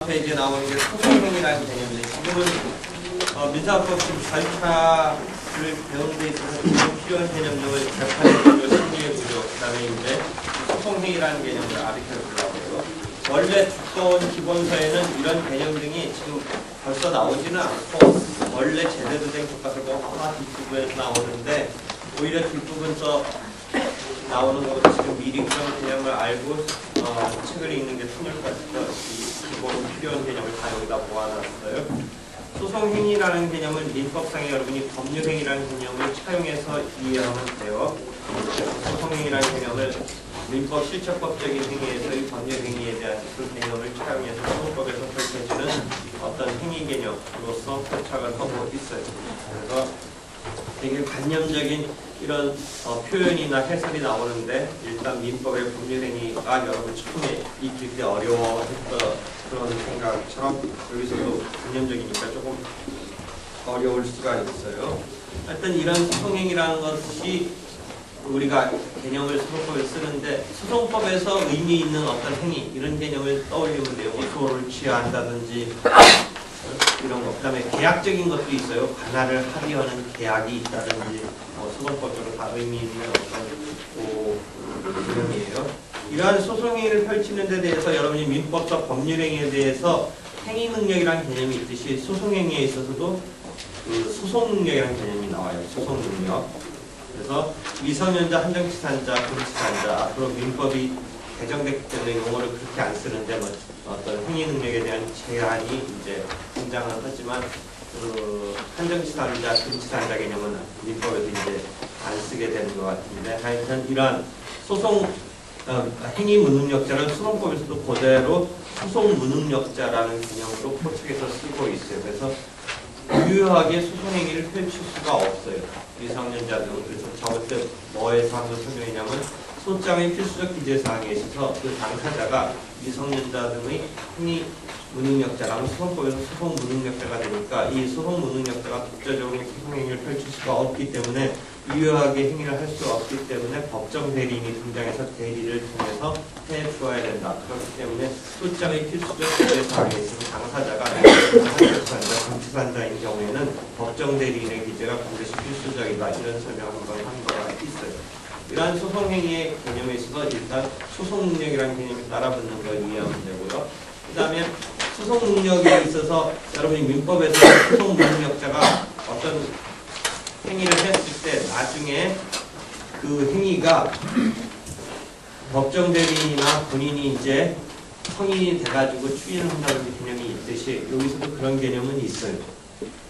페이지에 나오는 게 소송행위라는 개념인데, 지금은 민사법 14를 배우는 데 있어서 지금 필요한 개념들을 재판의 구조, 심리의 구조, 그 다음에 이제 소송행위라는 개념을 아비타르라고 해요. 원래 두꺼운 기본서에는 이런 개념 등이 지금 벌써 나오지는 않고 원래 제대로 된 교과서가 뒷부분에서 나오는데, 오히려 뒷부분서 나오는 것보다 지금 미리 그런 개념을 알고 책을 읽는 게 통일 것 같아서 기본 필요한 개념을 다 여기다 모아놨어요. 소송행위라는 개념을 민법상에 여러분이 법률행위라는 개념을 차용해서 이해하면 돼요. 소송행위라는 개념을 민법 실체법적인 행위에서 이 법률행위에 대한 그 개념을 차용해서 소송법에서 펼쳐지는 어떤 행위 개념으로서 표착을 하고 있어요. 그래서 되게 관념적인 이런 표현이나 해설이 나오는데, 일단 민법의 법률행위가 여러분 처음에 익힐 때 어려워했던 그런 생각처럼 여기서도 관념적이니까 조금 어려울 수가 있어요. 하여튼 이런 소송행위라는 것이 우리가 개념을 소송법에 쓰는데, 소송법에서 의미 있는 어떤 행위, 이런 개념을 떠올리면 돼요. 소를 취한다든지 이런 거. 그 다음에 계약적인 것도 있어요. 관할을 합의하는 계약이 있다든지, 소송법적으로 다 의미 있는 어떤 개념이에요. 이러한 소송행위를 펼치는 데 대해서 여러분이 민법적 법률행위에 대해서 행위능력이라는 개념이 있듯이 소송행위에 있어서도 그 소송능력이라는 개념이 나와요. 소송능력. 그래서 미성년자, 한정치산자, 금치산자, 앞으로 민법이 개정됐기 때문에 용어를 그렇게 안 쓰는데 어떤 행위 능력에 대한 제한이 이제 등장은 하지만 한정치산자, 금치산자 개념은 민법에도 이제 안 쓰게 되는 것 같은데, 하여튼 이러한 소송 행위 무능력자는 소송법에서도 그대로 소송 무능력자라는 개념으로 포착해서 쓰고 있어요. 그래서 유효하게 소송행위를 펼칠 수가 없어요. 미성년자 등. 그래서 저번 때 뭐에서 한번 설명했냐면, 소장의 필수적 기재사항에 있어서 그 당사자가 미성년자 등의 행위 무능력자라면 소송법에서 소송 무능력자가 되니까, 이 소송 무능력자가 독자적으로 소송행위를 펼칠 수가 없기 때문에, 유효하게 행위를 할 수 없기 때문에 법정 대리인이 등장해서 대리를 통해서 해주어야 된다. 그렇기 때문에 소장의 필수적 기재사항에 있어서 당사자가 한정치산자, 금치산자인 경우에는 법정 대리인의 기재가 반드시 필수적이다. 이런 설명을 한번 한 거가 있어요. 이러한 소송행위의 개념에 있어서 일단 소송능력이라는 개념이 따라붙는 걸 이해하면 되고요. 그 다음에 소송능력에 있어서 여러분이 민법에서 소송무능력자가 어떤 행위를 했을 때 나중에 그 행위가 법정 대리인이나 본인이 이제 성인이 돼가지고 추인을 한다는 개념이 있듯이 여기서도 그런 개념은 있어요.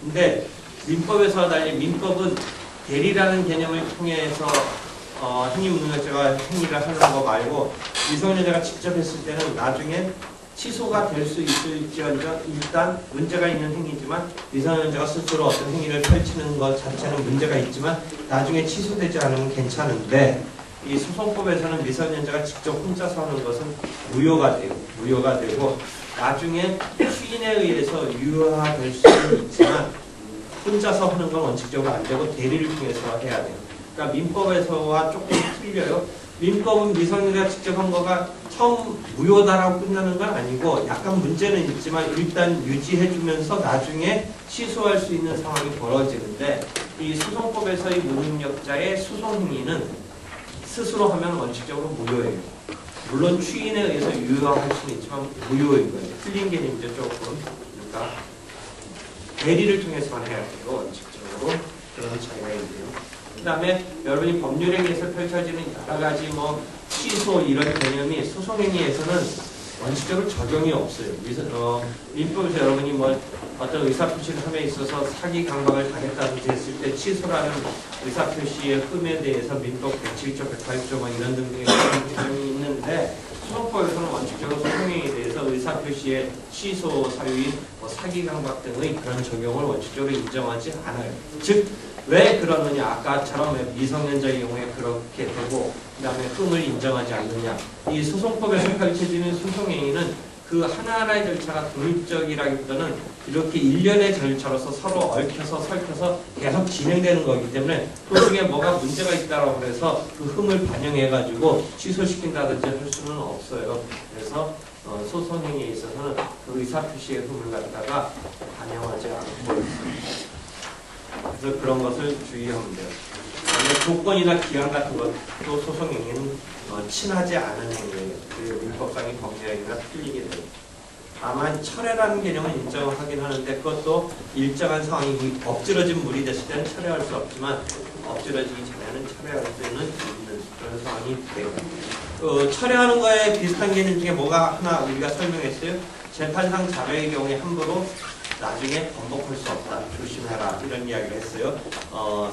근데 민법에서 달리 민법은 대리라는 개념을 통해서 행위 무능력자가 행위를 하는 거 말고, 미성년자가 직접 했을 때는 나중에 취소가 될 수 있을지언정 일단 문제가 있는 행위지만, 미성년자가 스스로 어떤 행위를 펼치는 것 자체는 문제가 있지만 나중에 취소되지 않으면 괜찮은데, 이 소송법에서는 미성년자가 직접 혼자서 하는 것은 무효가 돼요. 무효가 되고 나중에 추인에 의해서 유효화될 수는 있지만 혼자서 하는 건 원칙적으로 안 되고 대리를 통해서 해야 돼요. 그러니까 민법에서와 조금 틀려요. 민법은 미성년자가 직접 한 거가 처음 무효다라고 끝나는 건 아니고 약간 문제는 있지만 일단 유지해주면서 나중에 취소할 수 있는 상황이 벌어지는데, 이 소송법에서의 무능력자의 소송행위는 스스로 하면 원칙적으로 무효예요. 물론 추인에 의해서 유효할 수는 있지만 무효인 거예요. 틀린 개념이죠, 조금. 그러니까 대리를 통해서만 해야 돼요, 원칙적으로. 그런 차이가 있네요. 그 다음에 여러분이 법률행위에서 펼쳐지는 여러 가지 취소 이런 개념이 소송행위에서는 원칙적으로 적용이 없어요. 민법에서 여러분이 어떤 의사표시를 함에 있어서 사기 강박을 당했다든지 했을 때 취소라는 의사표시의 흠에 대해서 민법 107조, 108조 이런 등등의 개념이 있는데, 소송법에서는 원칙적으로 소송행위에 대해서 의사표시의 취소 사유인 사기 강박 등의 그런 적용을 원칙적으로 인정하지 않아요. 즉 왜 그러느냐, 아까처럼 미성년자의 경우에 그렇게 되고 그 다음에 흠을 인정하지 않느냐, 이 소송법에서 펼쳐지는 소송행위는 그 하나하나의 절차가 독립적이라기보다는 이렇게 일련의 절차로서 서로 얽혀서 설켜서 계속 진행되는 거기 때문에 도중에 뭐가 문제가 있다고 해서 그 흠을 반영해가지고 취소시킨다든지 할 수는 없어요. 그래서 소송행위에 있어서는 그 의사표시의 흠을 갖다가 반영하지 않고 있습니다. 그래서 그런 것을 주의하면 돼요. 조건이나 기한 같은 것도 소송행위는 친하지 않은 행위예요. 그 민법상의 범죄행위가 틀리게 돼요. 다만 철회라는 개념은 인정하긴 하는데 그것도 일정한 상황이 엎질러진 물이 됐을 때는 철회할 수 없지만 엎질러지기 전에는 철회할 수 있는 그런 상황이 돼요. 철회하는 거에 비슷한 개념 중에 뭐가 하나 우리가 설명했어요. 재판상 자백의 경우에 함부로 나중에 번복할 수 없다. 조심해라. 이런 이야기를 했어요.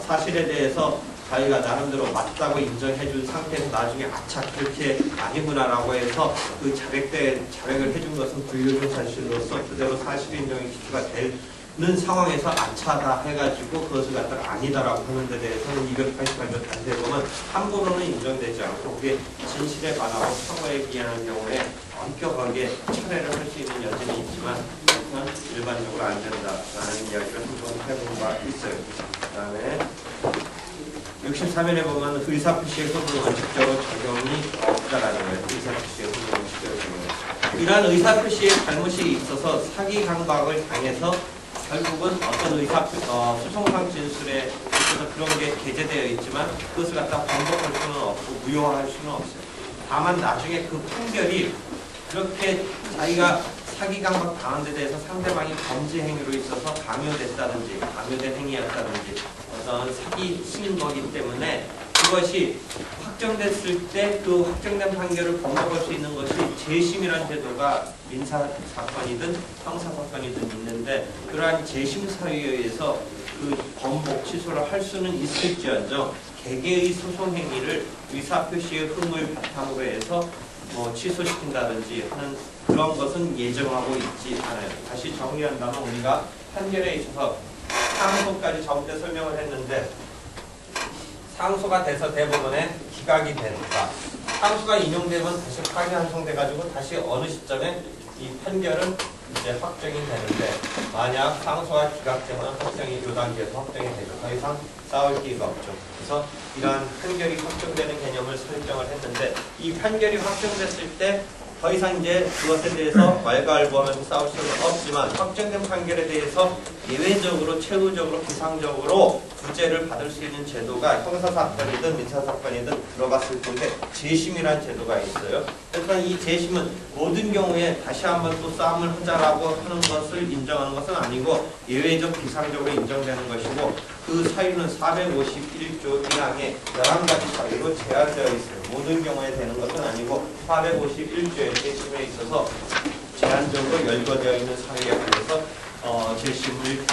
사실에 대해서 자기가 나름대로 맞다고 인정해준 상태에서 나중에 아차 그렇게 아니구나라고 해서 그 자백을 해준 것은 불교적 사실로서 그대로 사실 인정의 기초가 되는 상황에서 아차다 해가지고 그것을 갖다가 아니다라고 하는 데 대해서는 288조 단대에 보면 함부로는 인정되지 않고 그게 진실에 반하고 사고에 기한한 경우에 엄격하게 철회를 할 수 있는 여지는 있지만 그건 일반적으로 안 된다라는 이야기를 한번 해본 바 있어요. 그 다음에 63면에 보면 의사표시의 흠은 원칙적으로 적용이 없다라는 거예요. 의사표시의 흠은 원칙적으로 적용이. 이러한 의사표시의 잘못이 있어서 사기 강박을 당해서 결국은 어떤 소송상 진술에 있어서 그런 게 게재되어 있지만 그것을 갖다 번복할 수는 없고 무효화할 수는 없어요. 다만 나중에 그 판결이 그렇게 자기가 사기 강박 당한 데 대해서 상대방이 범죄 행위로 있어서 강요됐다든지 강요된 행위였다든지 어떤 사기인 거기 때문에 그것이 확정됐을 때 그 확정된 판결을 번복할 수 있는 것이 재심이라는 제도가 민사 사건이든 형사 사건이든 있는데 그러한 재심 사유에 의해서 그 번복 취소를 할 수는 있을지언정 개개의 소송 행위를 의사표시의 흠을 바탕으로 해서 취소시킨다든지 하는 그런 것은 예정하고 있지 않아요. 다시 정리한다면 우리가 판결에 있어서 상소까지 저번 때 설명을 했는데 상소가 돼서 대법원에 기각이 된다. 상소가 인용되면 다시 파기환송돼가지고 다시 어느 시점에 이 판결은 이제 확정이 되는데 만약 상소가 기각되면 확정이 이 단계에서 확정이 되죠. 더 이상 싸울 기회가 없죠. 그래서 이러한 판결이 확정되는 개념을 설정을 했는데 이 판결이 확정됐을 때 더 이상 이제 그것에 대해서 왈가왈부하면서 싸울 수는 없지만 확정된 판결에 대해서 예외적으로 최후적으로 비상적으로 구제를 받을 수 있는 제도가 형사사건이든 민사사건이든 들어갔을 텐데 재심이라는 제도가 있어요. 그래서 이 재심은 모든 경우에 다시 한번 또 싸움을 하자라고 하는 것을 인정하는 것은 아니고 예외적 비상적으로 인정되는 것이고 그 사유는 451조 1항에 11가지 사유로 제한되어 있어요. 모든 경우에 되는 것은 아니고 451조의 재심에 있어서 제한적으로 열거되어 있는 사유에 관해서 재심을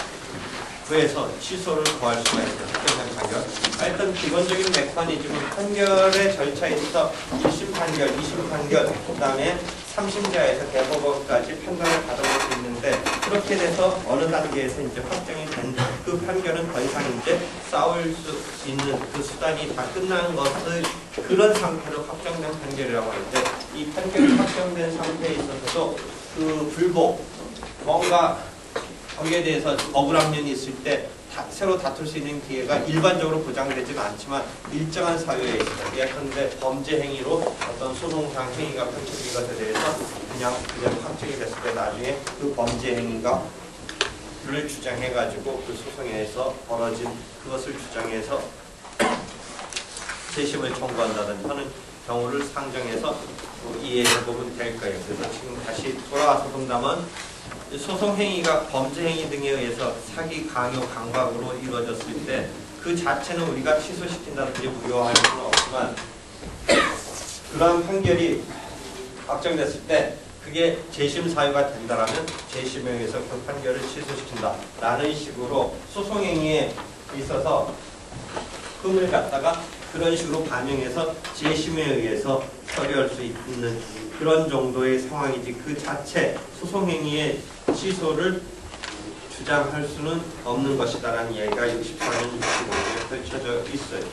구해서 취소를 구할 수가 있어요. 확정된 판결. 하여튼 기본적인 메커니즘은 판결의 절차에 있어서 1심 판결, 2심 판결, 그 다음에 3심자에서 대법원까지 판단을 받아볼 수 있는데 그렇게 돼서 어느 단계에서 이제 확정이 된 그 판결은 더 이상 이제 싸울 수 있는 그 수단이 다 끝난 것을 그런 상태로 확정된 판결이라고 하는데 이 판결이 확정된 상태에 있어서도 그 불복 뭔가 거기에 대해서 억울한 면이 있을 때 새로 다툴 수 있는 기회가 일반적으로 보장되지는 않지만 일정한 사유에 있어요. 예컨대 범죄 행위로 어떤 소송상 행위가 판결된 것에 대해서 그냥 확정이 됐을 때 나중에 그 범죄 행위가 를 주장해가지고 그 소송에서 벌어진 그것을 주장해서 재심을 청구한다든지 하는 경우를 상정해서 이해해보면 될 거예요. 그래서 지금 다시 돌아와서 본다면 소송행위가 범죄행위 등에 의해서 사기, 강요, 강박으로 이루어졌을 때 그 자체는 우리가 취소시킨다든지 무효화할 수는 없지만 그러한 판결이 확정됐을 때 그게 재심 사유가 된다라면 재심에 의해서 그 판결을 취소시킨다 라는 식으로 소송행위에 있어서 흠을 갖다가 그런 식으로 반영해서 재심에 의해서 처리할 수 있는 그런 정도의 상황이지 그 자체 소송행위의 취소를 주장할 수는 없는 것이다라는 이야기가 64년 65년에 펼쳐져 있어요.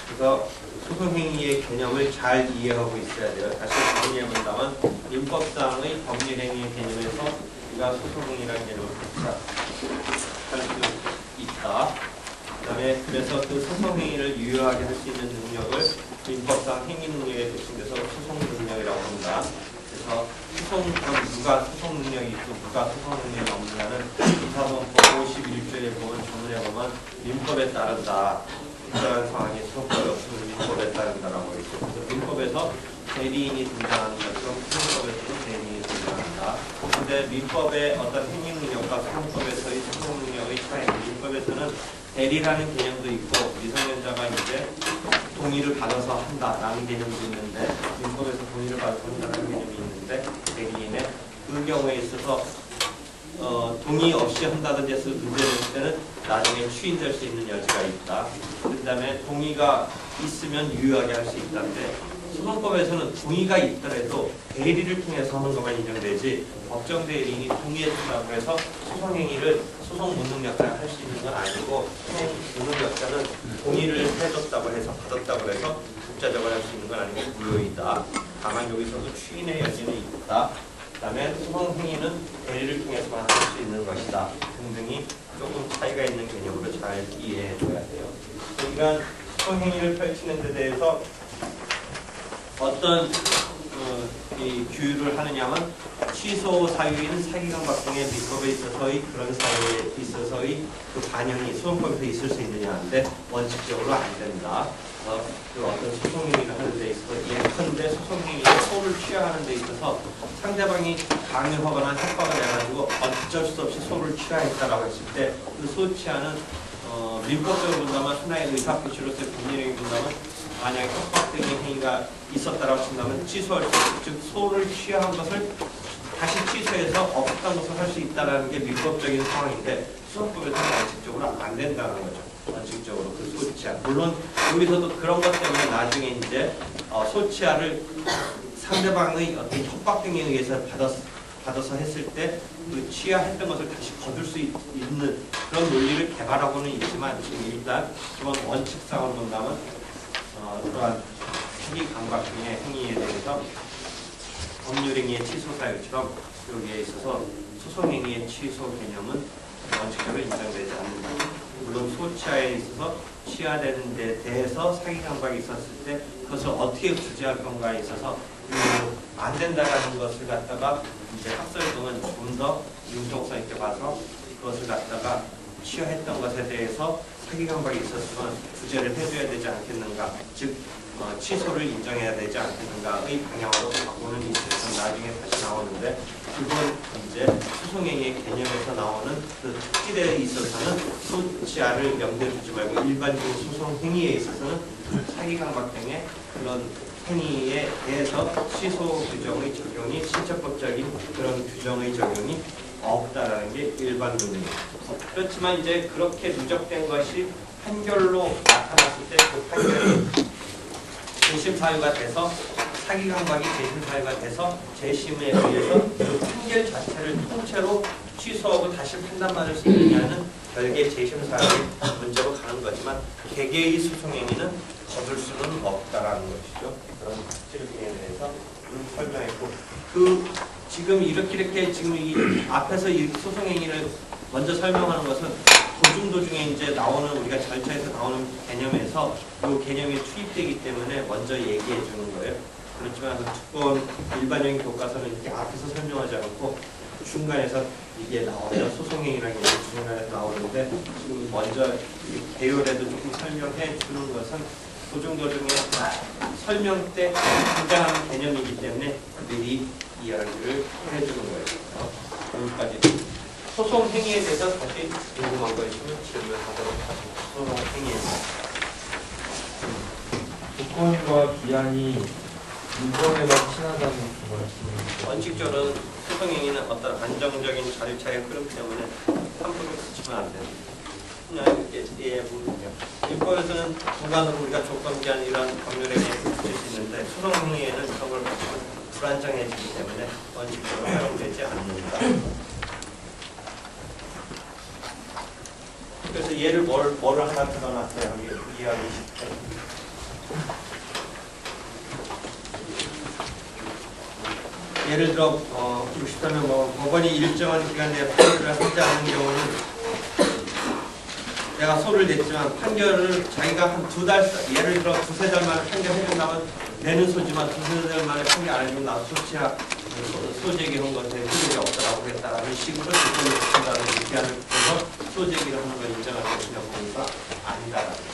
그래서 소송행위의 개념을 잘 이해하고 있어야 돼요. 다시 정리해본다면 민법상의 법률행위의 개념에서 우리가 소송행위라는 개념을 할 수 있다. 그다음에 그래서 그 소송 행위를 유효하게 할 수 있는 능력을 민법상 행위 능력에 배치돼서 소송 능력이라고 합니다. 그래서 누가 소송 능력이 있고 누가 소송 능력이 없느냐는 민사소송법 51조에 보면 조문에 보면 민법에 따른다. 특별한 상황이 소송법이 없으면 민법에 따른다라고 있죠. 그래서 민법에서 대리인이 등장하는 것처럼 소송법에서도 대리인이 등장한다. 근데 민법의 어떤 행위 능력과 소송법에서의 소송 능력의 차이. 민법에서는 대리라는 개념도 있고 미성년자가 이제 동의를 받아서 한다라는 개념도 있는데 민법에서 동의를 받아서 한다는 개념이 있는데 대리인의 그 경우에 있어서 동의 없이 한다든지 해서 문제될 때는 나중에 추인될 수 있는 여지가 있다. 그 다음에 동의가 있으면 유효하게 할 수 있다는데 소송법에서는 동의가 있더라도 대리를 통해서 하는 것만 인정되지 법정 대리인이 동의해준다고 해서 소송행위를 소송 무능력자가 할 수 있는 건 아니고 소송 무능력자는 동의를 해줬다고 해서 받았다고 해서 독자적으로 할 수 있는 건 아니고 무효이다. 다만 여기서도 추인의 여지는 있다. 그 다음에 소송행위는 대리를 통해서만 할 수 있는 것이다. 등등이 조금 차이가 있는 개념으로 잘 이해해 줘야 돼요. 이런 소송행위를 펼치는 데 대해서 어떤 이 규율을 하느냐면 취소 사유인 사기강박 등의 민법에 있어서의 그런 사유에 있어서의 그 반영이 소송법에서 있을 수 있느냐인데 원칙적으로 안 된다. 그 어떤 소송행위를 하는 데 있어서 예컨대 소송행위에 소를 취하하는 데 있어서 상대방이 강요하거나 협박을 해가지고 어쩔 수 없이 소를 취하했다라고 했을 때 그 소 취하는 민법적으로 본다면 하나의 의사표시로서의 법률행위 본다면 만약에 협박 등의 행위가 있었다라고 친다면 취소할 수 있고 즉 소를 취하한 것을 다시 취소해서 없었던 것을 할 수 있다는 게 민법적인 상황인데 소송법에서는 원칙적으로 안 된다는 거죠. 원칙적으로 그 소취하 물론 여기서도 그런 것 때문에 나중에 이제 소취하를 상대방의 어떤 협박 등에 의해서 받아서 했을 때 그 취하했던 것을 다시 거둘 수 있는 그런 논리를 개발하고는 있지만 지금 일단 기본 원칙상으로 본다면 그러한 사기 강박 등의 행위에 대해서 법률행위의 취소 사유처럼 여기에 있어서 소송행위의 취소 개념은 원칙적으로 인정되지 않는다. 물론 소취하에 있어서 취하되는 데 대해서 사기 강박이 있었을 때 그것을 어떻게 구제할 건가에 있어서 안 된다라는 것을 갖다가 이제 학설 등은 좀 더 융통성 있게 봐서 그것을 갖다가 취하했던 것에 대해서 사기 강박이 있었으면 구제를 해줘야 되지 않겠는가, 즉 취소를 인정해야 되지 않겠는가의 방향으로 바꾸는 있어서 나중에 다시 나오는데 그건 이제 소송행위의 개념에서 나오는 그 특질에 있어서는 소취하를 염두에 두지 말고 일반적인 소송행위에 있어서는 사기 강박 등의 그런 행위에 대해서 취소 규정의 적용이 신체법적인 그런 규정의 적용이 없다라는 게 일반 논리입니다. 그렇지만 이제 그렇게 누적된 것이 판결로 나타났을 때 그 판결이 재심 사유가 돼서 사기 강박이 재심 사유가 돼서 재심에 의해서 그 판결 자체를 통째로 취소하고 다시 판단받을 수 있느냐는 별개의 재심 사유의 문제로 가는 거지만 개개의 소송행위는 거둘 수는 없다라는 것이죠. 그런 특질 등에 대해서 설명했고 지금 이렇게 지금 이 앞에서 이 소송행위를 먼저 설명하는 것은 도중에 이제 나오는 우리가 절차에서 나오는 개념에서 이 개념이 투입되기 때문에 먼저 얘기해 주는 거예요. 그렇지만 그 두꺼운 일반적인 교과서는 이렇게 앞에서 설명하지 않고 중간에서 이게 나와요. 소송행위라는 게 중간에서 나오는데 지금 먼저 개요에도 조금 설명해 주는 것은 도중에 설명 때 등장하는 개념이기 때문에 미리 이야기를 해주는 거예요. 여기까지. 소송 행위에 대해서 다시 궁금한 거 있으면 질문하도록 하겠습니다. 소송 행위에 대해서. 조건과 기한이 인정에만 친하다는 말씀이죠. 원칙적으로는 소송 행위는 어떤 안정적인 절차의 흐름 때문에 함부로 붙이면 안 돼요. 그냥 이렇게 민법에서는 중간으로 우리가 조건 기한 이런 법률에 붙일 수 있는데 소송 행위에는 그런 걸 붙이면 불안정해지기 때문에 원칙적으로 사용되지 않는다. 그래서 얘를 뭐를 하나 들어놨어요. 여기 이해하기 쉽게. 예를 들어 그렇다면 법원이 일정한 기간 내에 판결을 하지 않는 경우는 내가 소를 냈지만 판결을 자기가 한 2달, 예를 들어 2~3달 만에 판결해준다면 내는 소지만 2~3달 만에 판결 안 해주면 나 소제기한 것에 효력이 없다라고 했다라는 식으로 조건을 붙인다는 기한을 붙여서 소제기를 하는 걸 인정할 것이냐 보니까 아니다라는 거죠.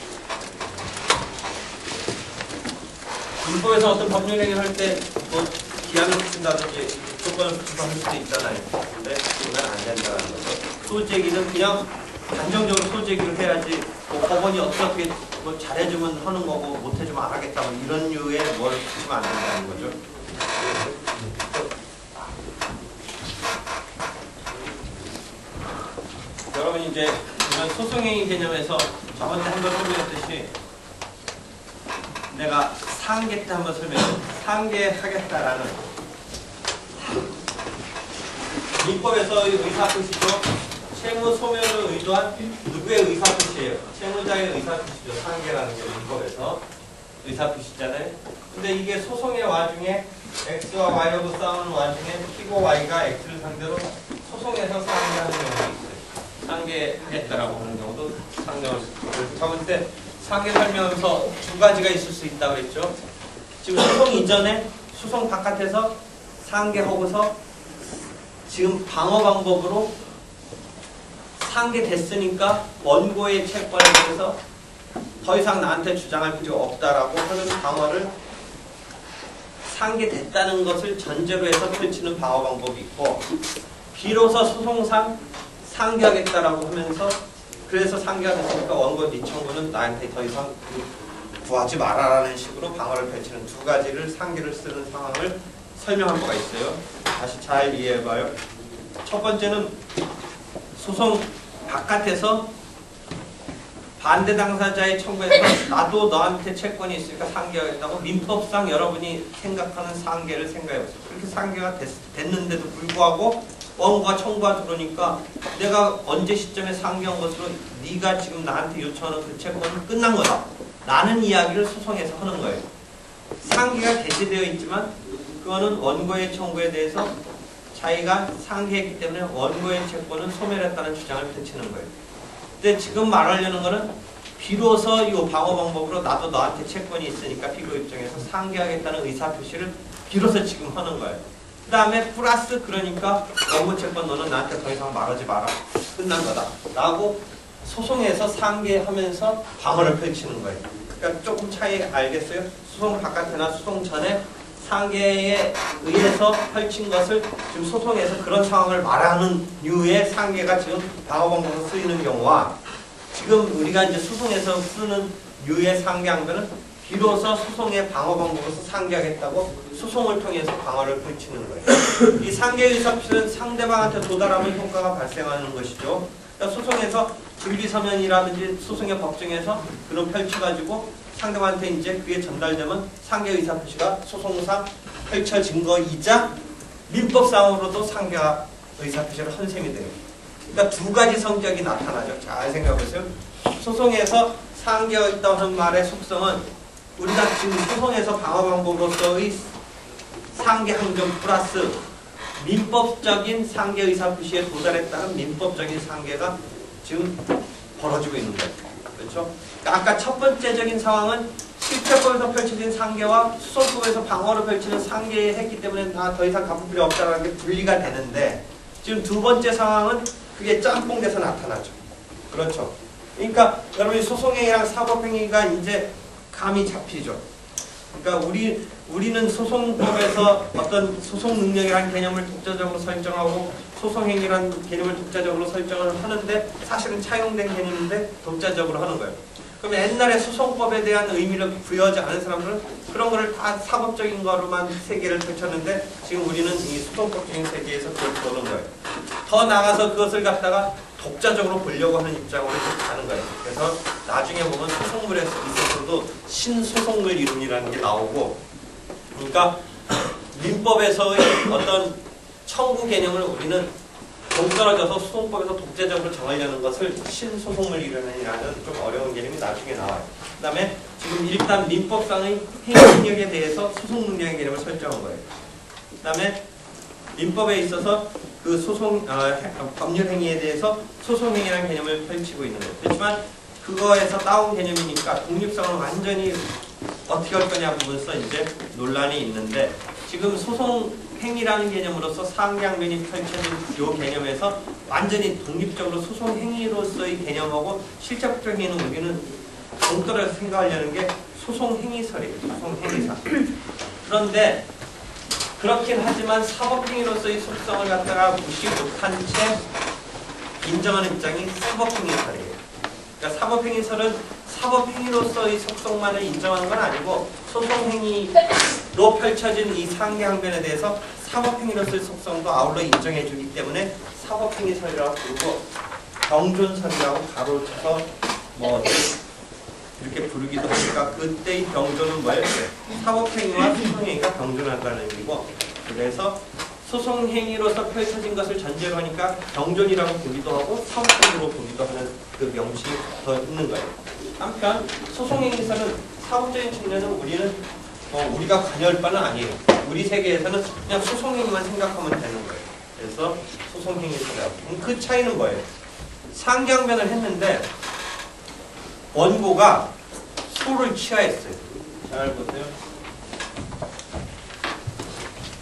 민법에서 어떤 법률 행위를 할 때 뭐 기한을 붙인다든지 조건을 붙여서 할 수도 있잖아요. 근데 그건 안 된다는 거죠. 소제기는 그냥 단정적으로 소제기를 해야지 뭐 법원이 어떻게 뭐 잘해주면 하는 거고 못해주면 안 하겠다 뭐 이런 류의 뭘 붙이면 안 된다는 거죠. 여러분 이제 이런 소송행위 개념에서 저번에 한번 설명했듯이 내가 상계 때 한번 설명했어요. 상계하겠다라는 민법에서의 의사표시죠. 채무 소멸을 의도한 누구의 의사표시예요? 채무자의 의사표시죠. 상계라는 게 민법에서 의사표시잖아요. 근데 이게 소송의 와중에 X와 Y하고 싸우는 와중에 P고 Y가 X를 상대로 소송에서 상계하는 경우가 있어요. 상계하겠다라고 하는 경우도 상경을 잡을 때 상계 설명하면서 2가지가 있을 수 있다고 했죠. 지금 소송 이전에 소송 바깥에서 상계하고서 지금 방어 방법으로 상계됐으니까 원고의 채권에 대해서 더 이상 나한테 주장할 필요가 없다라고 하는 방어를 상계됐다는 것을 전제로 해서 펼치는 방어 방법이 있고 비로소 소송상 상계하겠다라고 하면서 그래서 상계가 됐으니까 원고 네 청구는 나한테 더 이상 구하지 마라라는 식으로 방어를 펼치는 2가지를 상계를 쓰는 상황을 설명한 바가 있어요. 다시 잘 이해해봐요. 첫 번째는 소송 바깥에서 반대 당사자의 청구에서 나도 너한테 채권이 있으니까 상계하겠다고 민법상 여러분이 생각하는 상계를 생각해보세요. 그렇게 상계가 됐는데도 불구하고 원고가 청구가 들어오니까 내가 언제 시점에 상계한 것으로 네가 지금 나한테 요청하는 그 채권은 끝난 거다 라는 이야기를 소송에서 하는 거예요. 상계가 개시되어 있지만 그거는 원고의 청구에 대해서 자기가 상계했기 때문에 원고의 채권은 소멸했다는 주장을 펼치는 거예요. 근데 지금 말하려는 거는 비로소 이 방어 방법으로 나도 너한테 채권이 있으니까 피고 입장에서 상계하겠다는 의사표시를 비로소 지금 하는 거예요. 그 다음에 플러스 그러니까 원고 채권 너는 나한테 더 이상 말하지 마라. 끝난 거다. 라고 소송에서 상계하면서 방어를 펼치는 거예요. 그러니까 조금 차이 알겠어요? 소송 바깥이나 소송 전에 상계에 의해서 펼친 것을 지금 소송에서 그런 상황을 말하는 류의 상계가 지금 방어 방법으로 쓰이는 경우와 지금 우리가 이제 소송에서 쓰는 류의 상계항변은 비로소 소송의 방어 방법으로서 상계하겠다고 소송을 통해서 방어를 펼치는 거예요. 이 상계 의사표시는 상대방한테 도달하면 효과가 발생하는 것이죠. 그러니까 소송에서 증비서면이라든지 소송의 법정에서 그런 펼쳐가지고 상대방한테 이제 그게 전달되면 상계 의사표시가 소송상 펼쳐진 거이자 민법상으로도 상계 의사표시를 한 셈이 돼요. 그러니까 2가지 성격이 나타나죠. 잘 생각해보세요. 소송에서 상계했다고 하는 말의 속성은 우리가 지금 소송에서 방어 방법으로서의 상계 항정 플러스 민법적인 상계 의사표시에 도달했다는 민법적인 상계가 지금 벌어지고 있는 거예요. 그렇죠? 그러니까 아까 첫 번째적인 상황은 실체법에서 펼쳐진 상계와 수소법에서 방어로 펼치는 상계에 했기 때문에 더 이상 갚을 필요 없다는 게 분리가 되는데 지금 2번째 상황은 그게 짬뽕돼서 나타나죠. 그렇죠? 그러니까 여러분이 소송행위랑 사법행위가 이제 감이 잡히죠. 그러니까 우리는 소송법에서 어떤 소송 능력이라는 개념을 독자적으로 설정하고 소송행위라는 개념을 독자적으로 설정을 하는데 사실은 차용된 개념인데 독자적으로 하는 거예요. 그럼 옛날에 소송법에 대한 의미를 부여하지 않은 사람들은 그런 거를 다 사법적인 거로만 세계를 펼쳤는데 지금 우리는 이 소송법적인 세계에서 그걸 보는 거예요. 더 나아가서 그것을 갖다가 독자적으로 보려고 하는 입장으로 가는 거예요. 그래서 나중에 보면 소송물에 있어서도 신소송물 이론이라는 게 나오고 그러니까 민법에서의 어떤 청구 개념을 우리는 동떨어져서 소송법에서 독자적으로 정하려는 것을 신소송물 이론이라는 좀 어려운 개념이 나중에 나와요. 그 다음에 지금 일단 민법상의 행위 능력에 대해서 소송 능력의 개념을 설정한 거예요. 그 다음에 민법에 있어서 그 그 법률 행위에 대해서 소송 행위라는 개념을 펼치고 있는 거예요. 그렇지만 그거에서 따온 개념이니까 독립성을 완전히 어떻게 할 거냐 부분에서 이제 논란이 있는데, 지금 소송 행위라는 개념으로서 상계항변이 펼쳐진 이 개념에서 완전히 독립적으로 소송 행위로서의 개념하고 실제적 행위는 우리는 동떨어서 생각하려는 게 소송 행위설이에요. 소송 행위설. 그런데 그렇긴 하지만 사법행위로서의 속성을 갖다가 무시 못한 채 인정하는 입장이 사법행위설이에요. 그러니까 사법행위설은 사법행위로서의 속성만을 인정하는 건 아니고 소송행위로 펼쳐진 이 상계항변에 대해서 사법행위로서의 속성도 아울러 인정해주기 때문에 사법행위설이라고 부르고 병존설이라고 가로쳐서 뭐 이렇게 부르기도 하니까, 그때의 병존은 뭐예요? 사법행위와 소송행위가 병존한다는 의미고, 그래서 소송행위로서 펼쳐진 것을 전제로 하니까 병존이라고 보기도 하고 사법행위로 보기도 하는 그 명칭이 더 있는 거예요. 한편 소송행위에서는 사법적인 측면은 우리가 관여할 바는 아니에요. 우리 세계에서는 그냥 소송행위만 생각하면 되는 거예요. 그래서 소송행위설이라고. 그 차이는 뭐예요? 상경변을 했는데 원고가 소를 취하했어요. 잘 보세요.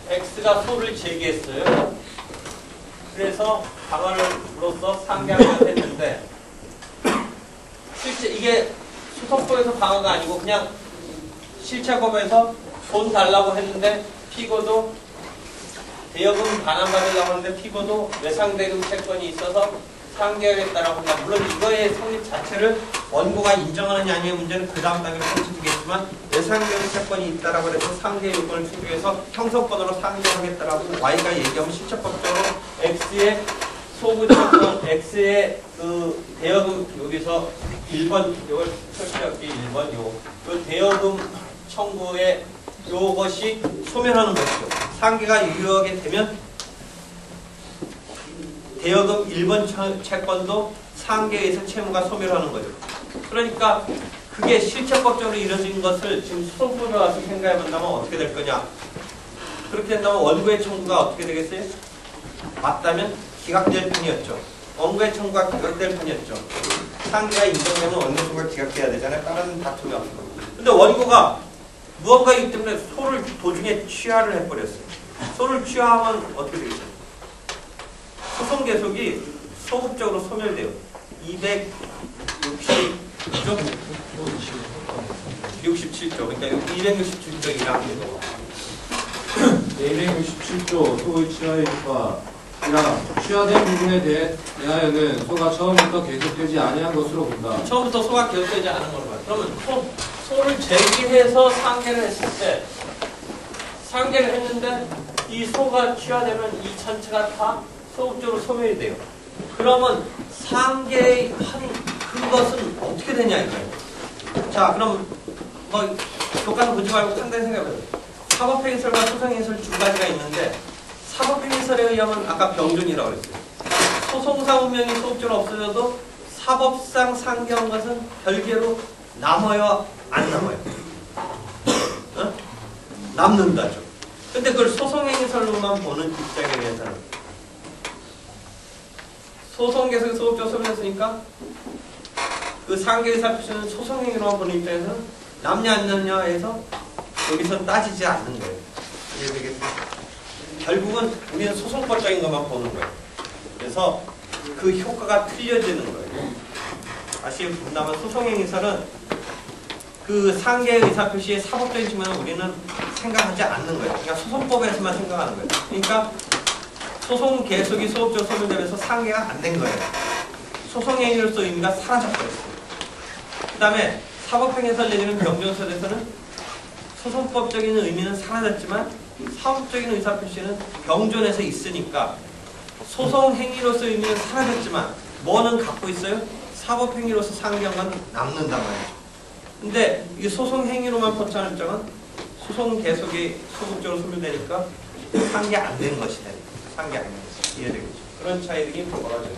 X가 소를 제기했어요. 그래서 방어로서 상경변을 했는데, 실제 이게 소송법에서 방어가 아니고 그냥 실체법에서 돈 달라고 했는데 피고도 대여금 반환받으려고 하는데 피고도 외상대금 채권이 있어서 상계하겠다라고 한다. 물론 이거의 성립 자체를 원고가 인정하느냐 아니의 문제는 그 다음 단계로 펼쳐지겠지만, 외상대금 채권이 있다라고 해서 상계 요건을 충족해서 형성권으로 상계하겠다라고 Y가 얘기하면 실체법적으로 X의 소부 채권, X의 그 대여금, 여기서 1번 이걸 표시할게요. 1번 요 대여금 청구의 요것이 소멸하는 것이죠. 상계가 유효하게 되면 대여금 1번 채권도 상계에서 채무가 소멸하는 거죠. 그러니까 그게 실체법적으로 이루어진 것을 지금 소송법에 와서 생각해 본다면 어떻게 될 거냐. 그렇게 된다면 원고의 청구가 어떻게 되겠어요? 맞다면 기각될 뿐이었죠. 원고의 청구가 기각될 뿐이었죠. 상계가 인정되면 원고 청구가 기각돼야 되잖아요. 다른 다툼이 없고. 근데 원고가 무언가이기 때문에 소를 도중에 취하를 해버렸어요. 소를 취하하면 어떻게 되겠어요? 소송 계속이 소급적으로 소멸돼요. 267조. 그러니까 267조 1항. 267조 소의 취하의 효과라 취하된 부분에 대하여는 소가 처음부터 계속되지 아니한 것으로 본다. 처음부터 소가 계속되지 않은 걸로 봐요. 그러면 소를 제기해서 상계를 했을 때, 상계를 했는데 이 소가 취하되면 이 전체가 다 소급적으로 소멸이 돼요. 그러면 상계한 그것은 어떻게 되냐 이거예요. 자, 그럼 뭐 교과서 보지 말고 간단히 생각해봐요. 사법행위설과 소송행위설 두 가지가 있는데, 사법행위설에 의하면 아까 병존이라고 그랬어요. 소송상 운명이 소급적으로 없어져도 사법상 상계한 것은 별개로 남아요, 안 남아요? 어? 남는다죠. 근데 그걸 소송행위설로만 보는 입장에 대해서는, 소송 계속 소급적으로 소멸했으니까 그 상계의사 표시는 소송행위로만 보는 입장에서는 남냐 안 남냐에서 여기서 따지지 않는 거예요. 이해되겠어요? 결국은 우리는 소송법적인 것만 보는 거예요. 그래서 그 효과가 틀려지는 거예요. 다시 본다면 소송행위설은 그 상계의 의사표시의 사법적인 측면을 우리는 생각하지 않는 거예요. 그러니까 소송법에서만 생각하는 거예요. 그러니까 소송 계속이 소급적으로 소멸되면서 상계가 안 된 거예요. 소송행위로서 의미가 사라져버렸어요. 그 다음에 사법행위설 내지는 병존설에서는 소송법적인 의미는 사라졌지만 사법적인 의사표시는 병존해서 있으니까 소송행위로서 의미는 사라졌지만 뭐는 갖고 있어요? 사법행위로서 상계한 건 남는단 말이죠. 근데 이 소송행위로만 포착하는 입장은 소송 계속이 소급적으로 소멸되니까 상계 안 된 것이 되니까. 상계 안 된 것이 이해되겠죠. 그런 차이들이 벌어져요.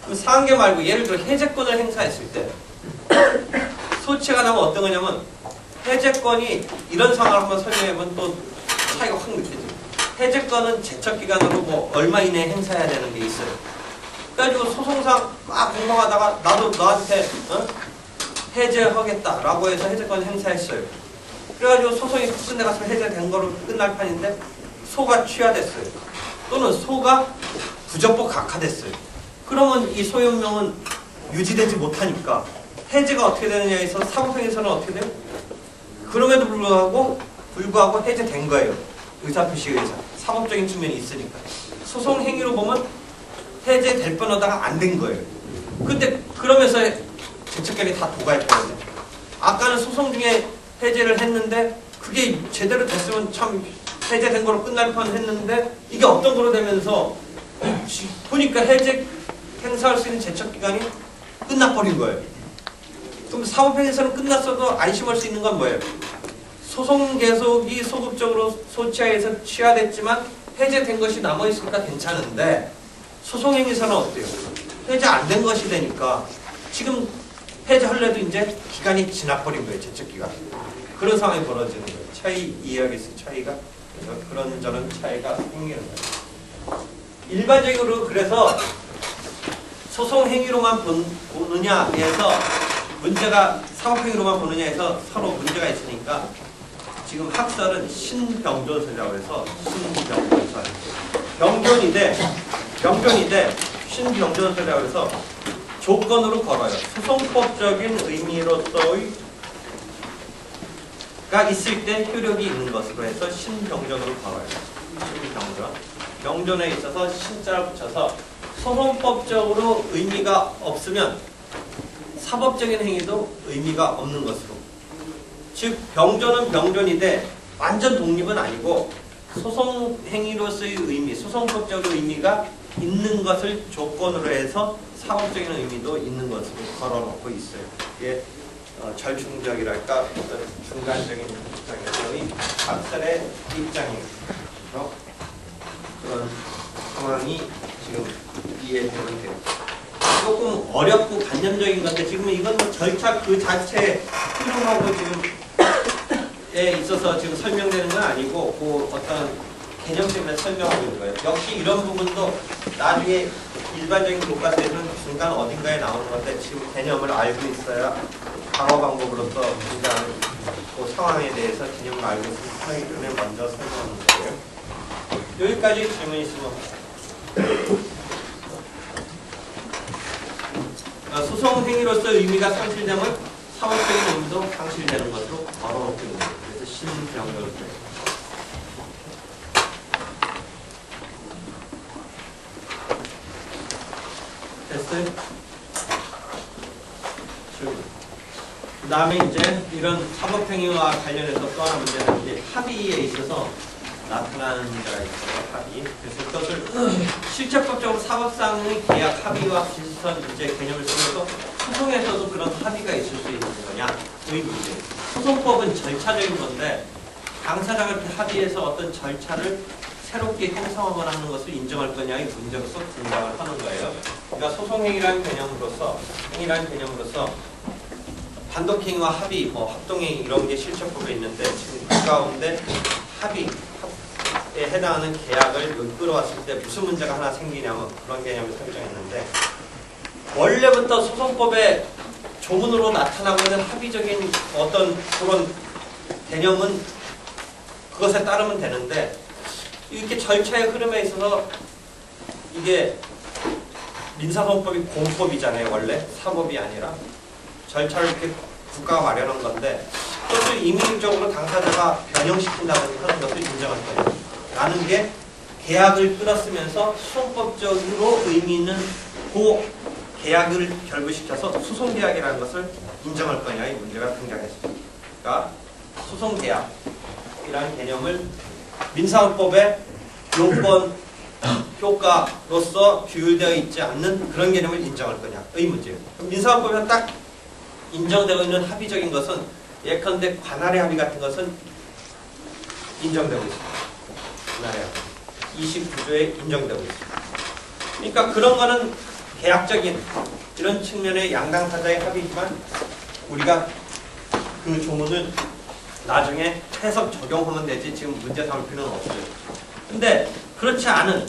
그 상계 말고 예를 들어 해제권을 행사했을 때 소치가 나면 어떤 거냐면, 해제권이 이런 상황을 한번 설명해보면 또 차이가 확 느껴져요. 해제권은 제척기간으로 뭐 얼마 이내에 행사해야 되는 게 있어요. 그래가지고 소송상 막 공방하다가 나도 너한테 해제하겠다라고 해서 해제권 행사했어요. 그래가지고 소송이 끝내가서 해제된 거로 끝날 판인데 소가 취하됐어요. 또는 소가 부적법 각하됐어요. 그러면 이 소유명은 유지되지 못하니까 해제가 어떻게 되느냐에서 사법행위에서는 어떻게 돼요? 그럼에도 불구하고 해제된 거예요. 의사표시 의사. 사법적인 측면이 있으니까. 소송행위로 보면 해제될 뻔하다가 안 된 거예요. 근데 그러면서 제척권이 다 도가했거든요. 아까는 소송 중에 해제를 했는데 그게 제대로 됐으면 참 해제된 거로 끝날 뻔 했는데 이게 없던 거로 되면서 보니까 해제 행사할 수 있는 제척기간이 끝나버린 거예요. 그럼 사법행위에서는 끝났어도 안심할 수 있는 건 뭐예요? 소송 계속이 소급적으로 소치하에서 취하됐지만 해제된 것이 남아있으니까 괜찮은데 소송행위에서는 어때요? 해제 안 된 것이 되니까 지금 해제하려도 이제 기간이 지나버린 거예요. 제척기간. 그런 상황이 벌어지는 거예요. 차이 이해하겠어요? 차이가? 그런 저런 차이가 생기는 거예요. 일반적으로 그래서 소송행위로만 보느냐에서 문제가 사법행위로만 보느냐에서 서로 문제가 있으니까 지금 학설은 신병존설이라고 해서 신병존설 병존이대 신병존설이라고 해서 조건으로 걸어요. 소송법적인 의미로서의 가 있을 때 효력이 있는 것으로 해서 신병존으로 걸어요. 신병존. 병존에 있어서 신자를 붙여서 소송법적으로 의미가 없으면 사법적인 행위도 의미가 없는 것으로. 즉 병존은 병존인데 완전 독립은 아니고 소송행위로서의 의미, 소송법적인 의미가 있는 것을 조건으로 해서 사법적인 의미도 있는 것으로 걸어놓고 있어요. 이게 절충적이랄까 어떤 중간적인 입장에서의 학설의 입장이에요. 그런 상황이 지금 이해되면 돼요. 조금 어렵고 관념적인 건데 지금 이건 뭐 절차 그 자체 흐름하고 지금에 있어서 지금 설명되는 건 아니고 그 어떤 개념 때문에 설명하고 있는 거예요. 역시 이런 부분도 나중에 일반적인 교과서에서는 중간 어딘가에 나오는 건데 지금 개념을 알고 있어야 방어 방법으로서 등장하는 그 상황에 대해서 개념을 알고 있으면 하기 때문에 먼저 설명하는 거예요. 여기까지 질문 있으면 소송 행위로서 의미가 상실되면 사법적인 의미도 상실되는 것으로 걸어놓고 있는 거예요. 그래서 신병존을 됐어요? 그 다음에 이제 이런 사법행위와 관련해서 또 하나 문제는 이제 합의에 있어서 나타나는 문제가 있어요. 합의. 그래서 그것을 실제법적으로 사법상의 계약 합의와 비슷한 이제 개념을 쓰면서 소송에서도 그런 합의가 있을 수 있는 거냐의 문제. 소송법은 절차적인 건데 당사자가 이렇게 합의해서 어떤 절차를 새롭게 형성하거나 하는 것을 인정할 거냐의 문제로서 등장을 하는 거예요. 그러니까 소송행위라는 개념으로서 단독행위와 합의, 뭐 합동행위 이런 게 실체법에 있는데 지금 그 가운데 합의에 해당하는 계약을 끌어왔을 때 무슨 문제가 하나 생기냐면 그런 개념을 설정했는데 원래부터 소송법의 조문으로 나타나고 있는 합의적인 어떤 그런 개념은 그것에 따르면 되는데 이렇게 절차의 흐름에 있어서 이게 민사소송법이 공법이잖아요. 원래 사법이 아니라 절차를 이렇게 국가가 마련한 건데 그것을 임의적으로 당사자가 변형시킨다든지 하는 것을 인정할 거예요. 라는 게 계약을 끌었으면서 소송법적으로 의미 있는 그 계약을 결부시켜서 소송계약이라는 것을 인정할 거냐의 문제가 등장했습니다. 그러니까 소송계약이라는 개념을 민사법의 요건, 효과로서 규율되어 있지 않는 그런 개념을 인정할 거냐의 문제예요. 민사법에 딱 인정되고 있는 합의적인 것은 예컨대 관할의 합의 같은 것은 인정되고 있습니다. 관할의 합의. 29조에 인정되고 있습니다. 그러니까 그런 거는 계약적인 이런 측면의 양당사자의 합의지만 우리가 그 조문을 나중에 해석 적용하면 되지 지금 문제 삼을 필요는 없어요. 근데 그렇지 않은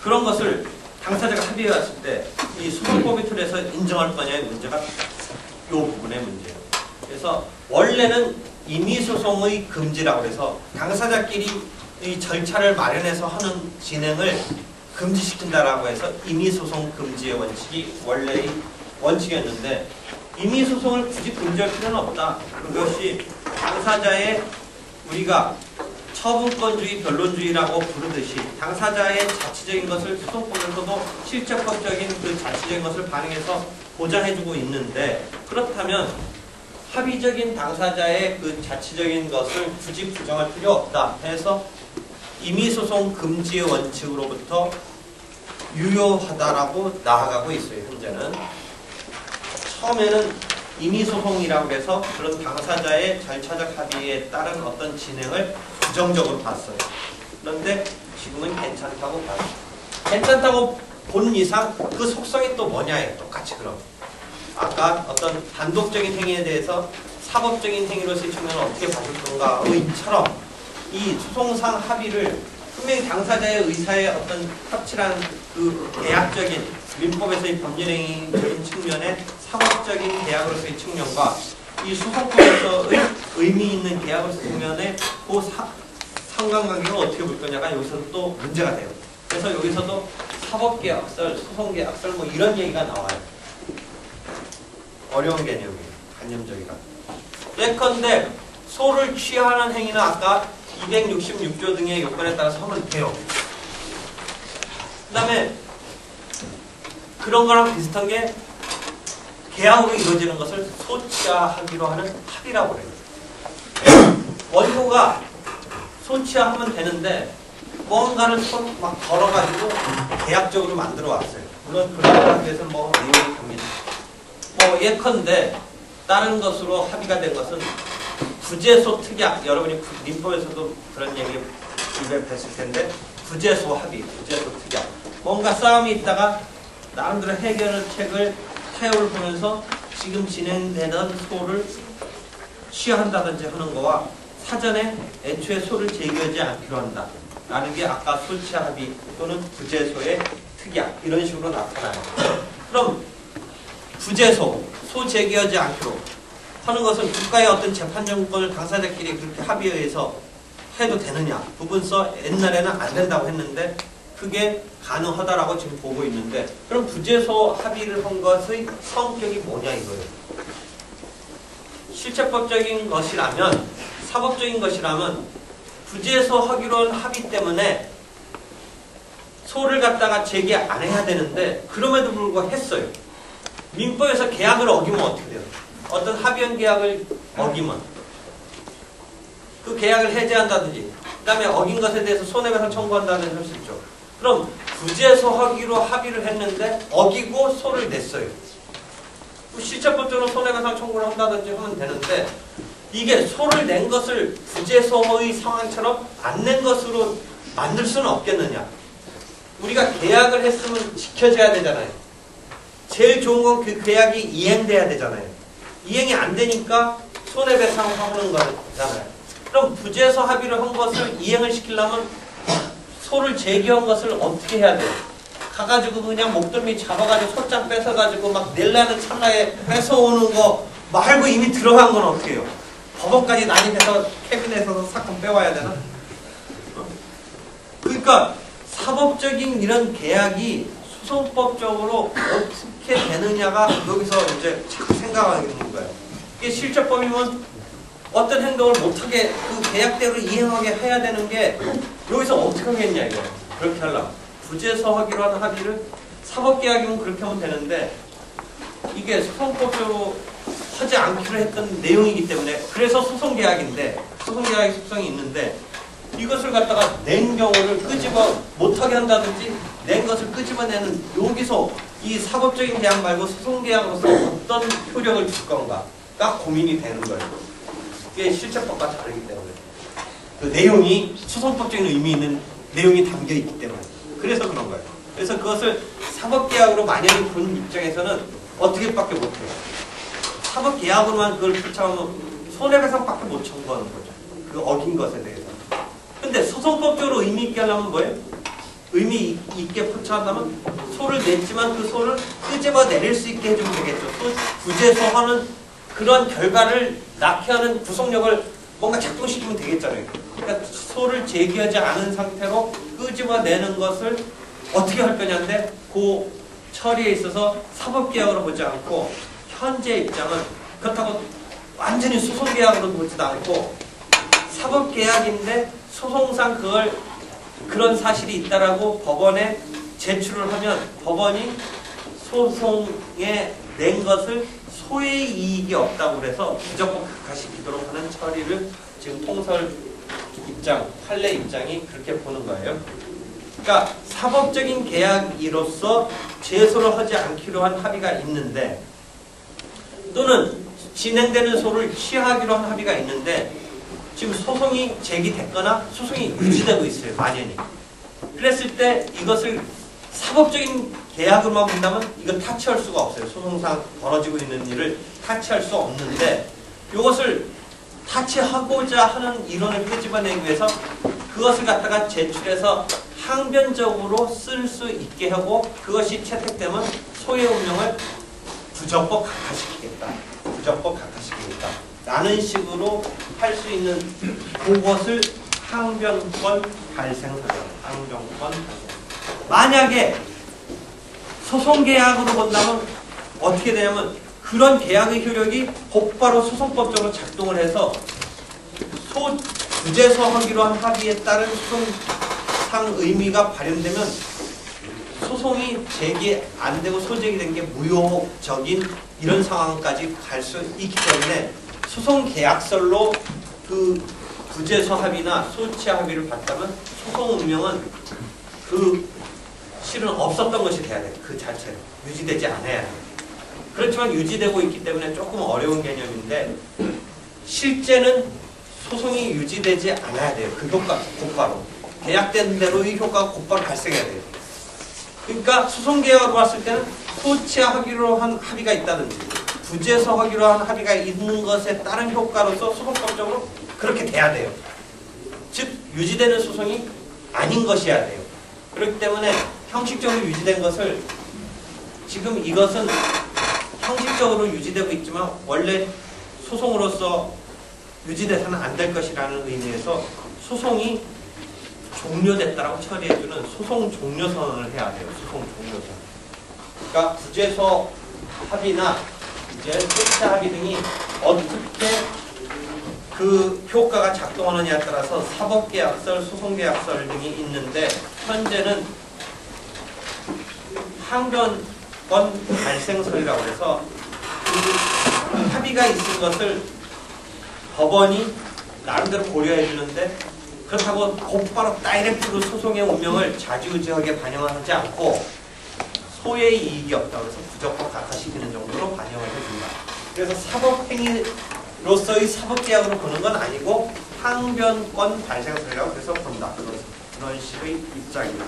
그런 것을 당사자가 합의해 왔을 때 이 소송법의 틀에서 인정할 거냐의 문제가 이 부분의 문제예요. 그래서 원래는 임의소송의 금지라고 해서 당사자끼리 이 절차를 마련해서 하는 진행을 금지시킨다라고 해서 임의소송 금지의 원칙이 원래의 원칙이었는데 임의소송을 굳이 금지할 필요는 없다. 그것이 당사자의 우리가 처분권주의, 변론주의라고 부르듯이 당사자의 자치적인 것을 소송법에서도 실제법적인 그 자치적인 것을 반영해서 보장해주고 있는데 그렇다면 합의적인 당사자의 그 자치적인 것을 굳이 부정할 필요 없다 해서 임의소송 금지의 원칙으로부터 유효하다라고 나아가고 있어요. 현재는 처음에는 임의소송이라고 해서 그런 당사자의 절차적 합의에 따른 어떤 진행을 부정적으로 봤어요. 그런데 지금은 괜찮다고 봐요. 괜찮다고 본 이상 그 속성이 또 뭐냐예요. 똑같이 그럼. 아까 어떤 단독적인 행위에 대해서 사법적인 행위로서의 측면을 어떻게 봐줄 건가의처럼 이 소송상 합의를 분명히 당사자의 의사의 어떤 확실한 그 계약적인 민법에서의 법률행위적인 측면의 사법적인 계약으로서의 측면과 이 소송법에서의 의미 있는 계약으로서의 측면의 그 상관관계를 어떻게 볼 거냐가 여기서도 또 문제가 돼요. 그래서 여기서도 사법계약설, 소송계약설 뭐 이런 얘기가 나와요. 어려운 개념이에요. 관념적이라. 예컨대 소를 취하는 행위는 아까 266조 등의 요건에 따라서 하면 돼요. 그 다음에 그런 거랑 비슷한 게 계약으로 이루어지는 것을 소취하하기로 하는 합의라고 그래요. 원고가 소취하하면 되는데 뭔가를 손 막 걸어가지고 계약적으로 만들어 왔어요. 물론 그런 걸 하기 위해서는 뭐 내용이 됩니다. 뭐 예컨대 다른 것으로 합의가 된 것은 부재소 특약, 여러분이 민법에서도 그런 얘기 입에 뵀을 텐데 부재소 합의, 부재소 특약. 뭔가 싸움이 있다가 나름대로 해결책을 타협을 보면서 지금 진행되는 소를 취하한다든지 하는 거와 사전에 애초에 소를 제기하지 않기로 한다. 라는 게 아까 소취 합의 또는 부재소의 특약 이런 식으로 나타나요. 그럼 부재소, 소 제기하지 않기로 하는 것은 국가의 어떤 재판정권을 당사자끼리 그렇게 합의에 의해서 해도 되느냐? 부분서 옛날에는 안 된다고 했는데 그게 가능하다라고 지금 보고 있는데 그럼 부재소 합의를 한 것의 성격이 뭐냐 이거예요. 실체법적인 것이라면 사법적인 것이라면 부재소 하기로 한 합의 때문에 소를 갖다가 제기 안 해야 되는데 그럼에도 불구하고 했어요. 민법에서 계약을 어기면 어떻게 돼요? 어떤 합의한 계약을 어기면 그 계약을 해제한다든지 그 다음에 어긴 것에 대해서 손해배상 청구한다든지 할 수 있죠. 그럼 부재소 하기로 합의를 했는데 어기고 소를 냈어요. 실체법적으로 손해배상 청구를 한다든지 하면 되는데 이게 소를 낸 것을 부재소의 상황처럼 안 낸 것으로 만들 수는 없겠느냐. 우리가 계약을 했으면 지켜져야 되잖아요. 제일 좋은 건 그 계약이 이행돼야 되잖아요. 이행이 안 되니까 손해배상하는 거잖아요. 그럼 부재소 합의를 한 것을 이행을 시키려면 소를 제기한 것을 어떻게 해야 돼요? 가가지고 그냥 목덜미 잡아가지고 소장 뺏어가지고 막 낼라는 찰나에 뺏어오는 거 말고 이미 들어간 건 어떻게 해요? 법원까지 난입해서 캐비넷에서 사건 빼와야 되나? 그러니까 사법적인 이런 계약이 소송법적으로 어떻게 되느냐가 여기서 이제 자꾸 생각하게 되는 거예요. 이게 실체법이면 어떤 행동을 못하게 그 계약대로 이행하게 해야 되는 게 여기서 어떻게 하겠냐 이거. 그렇게 하려면 부재소 하기로 하는 합의를 사법계약이면 그렇게 하면 되는데 이게 소송법적으로 하지 않기로 했던 내용이기 때문에 그래서 소송계약인데 소송계약의 속성이 있는데 이것을 갖다가 낸 경우를 끄집어 못하게 한다든지 낸 것을 끄집어내는 여기서 이 사법적인 계약 말고 소송계약으로서 어떤 효력을 줄 건가가 고민이 되는 거예요. 이게 실체법과 다르기 때문에 그 내용이 소송법적인 의미 있는 내용이 담겨있기 때문에 그래서 그런 거예요. 그래서 그것을 사법계약으로 만약에 본 입장에서는 어떻게밖에 못해요. 사법계약으로만 그걸 쫓아오면 손해배상밖에 못 청구하는 거죠. 그 어긴 것에 대해서. 근데 근데 소송법적으로 의미 있게 하려면 뭐예요? 의미 있게 포착한다면 소를 냈지만 그 소를 끄집어 내릴 수 있게 해주면 되겠죠. 부재소하는 그런 결과를 낳게 하는 구속력을 뭔가 작동시키면 되겠잖아요. 그러니까 소를 제기하지 않은 상태로 끄집어 내는 것을 어떻게 할 거냐인데 그 처리에 있어서 사법계약으로 보지 않고 현재 입장은 그렇다고 완전히 소송계약으로 보지도 않고 사법계약인데 소송상 그런 사실이 있다라고 법원에 제출을 하면 법원이 소송에 낸 것을 소의 이익이 없다고 그래서 무조건 각하시키도록 하는 처리를 지금 통설 입장, 판례 입장이 그렇게 보는 거예요. 그러니까 사법적인 계약이로서 제소를 하지 않기로 한 합의가 있는데 또는 진행되는 소를 취하기로 한 합의가 있는데 지금 소송이 제기됐거나 소송이 유지되고 있어요. 만연히. 그랬을 때 이것을 사법적인 계약으로만 본다면 이건 타치할 수가 없어요. 소송상 벌어지고 있는 일을 타치할 수 없는데 이것을 타치하고자 하는 이론을 끄집어내기 위해서 그것을 갖다가 제출해서 항변적으로 쓸 수 있게 하고 그것이 채택되면 소의 운명을 부적법 각하시키겠다. 부적법 각하시키겠다. 라는 식으로 할 수 있는 그것을 항변권 발생사죠. 항변권 발생. 만약에 소송계약으로 본다면 어떻게 되냐면 그런 계약의 효력이 곧바로 소송법적으로 작동을 해서 부재소하기로 한 합의에 따른 소송상 의미가 발현되면 소송이 제기 안 되고 소제기된 게 무효적인 이런 상황까지 갈 수 있기 때문에 소송계약설로 그 부재소 합의나 소치 합의를 봤다면 소송 운명은 그 실은 없었던 것이 돼야 돼요. 그 자체로 유지되지 않아야 돼요. 그렇지만 유지되고 있기 때문에 조금 어려운 개념인데 실제는 소송이 유지되지 않아야 돼요. 그 효과 곧바로 계약된 대로의 효과가 곧바로 발생해야 돼요. 그러니까 소송계약으로 봤을 때는 소치하기로 한 합의가 있다든지 부재소하기로 한 합의가 있는 것에 따른 효과로서 소송법적으로 그렇게 돼야 돼요. 즉 유지되는 소송이 아닌 것이어야 돼요. 그렇기 때문에 형식적으로 유지된 것을 지금 이것은 형식적으로 유지되고 있지만 원래 소송으로서 유지돼서는 안 될 것이라는 의미에서 소송이 종료됐다라고 처리해주는 소송 종료선언을 해야 돼요. 소송 종료선. 그러니까 부재소 합의나 이제 소치 합의 등이 어떻게 그 효과가 작동하느냐에 따라서 사법계약설, 소송계약설 등이 있는데 현재는 항변권 발생설이라고 해서 그 합의가 있은 것을 법원이 나름대로 고려해 주는데 그렇다고 곧바로 다이렉트로 소송의 운명을 좌지우지하게 반영하지 않고 소의 이익이 없다고 해서 부적법 각하시키는 정도로 반영을 해준다. 그래서 사법행위로서의 사법계약으로 보는 건 아니고 항변권 발생설이라고 그래서 본다. 그런 식의 입장이다.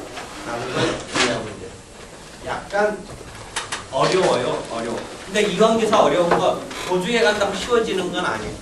라는 걸 이해하고 있는데 약간 어려워요. 어려워. 근데 이관계사 어려운 거 도중에 간다고 쉬워지는 건 아니에요.